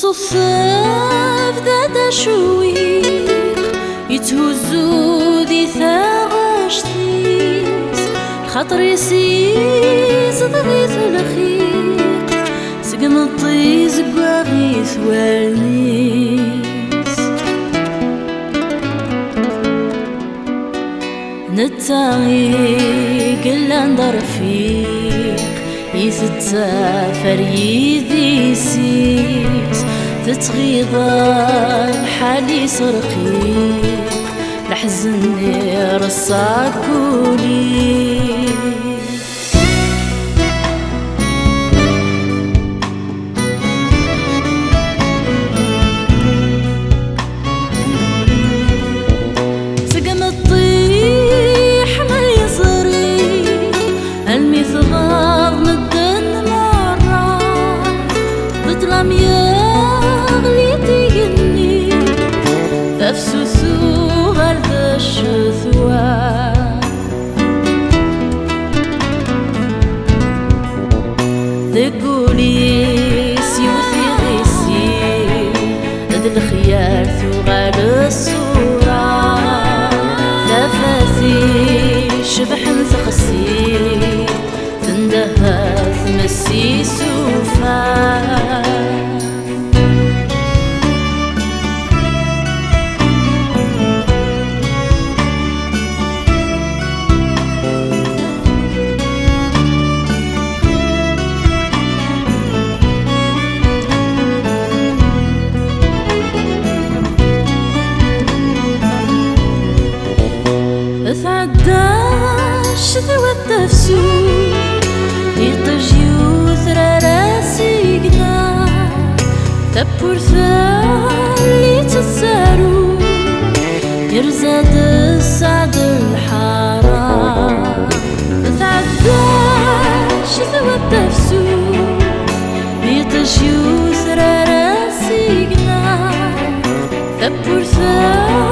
الصفاف ذات شويق يتهزو دي ثاغشتيس خاطر يسيس ضغيث الخيق سقم الطيز قواغيث والنيس نتاغي قلا ندر فيق يتسافر يديسيس تتغيظ حالي سرقيق لحزني رصاك قولي سقم الطيح ما يصريق المثغاض مدن مرة بطلم يغلي تيني تفسسو هالذا الشثوان ذقولي سيوثي غيسي ذا الخيال ثغال الصورة ثفاثي شبح ثقسي تندهى تمسي سوفان تعدى الشتوى التفسوق يطج يثرى راسي قنا تبور ثالي تسارو يرزاد السعد الحرام تعدى الشتوى التفسوق يطج يثرى راسي قنا تبور ثالي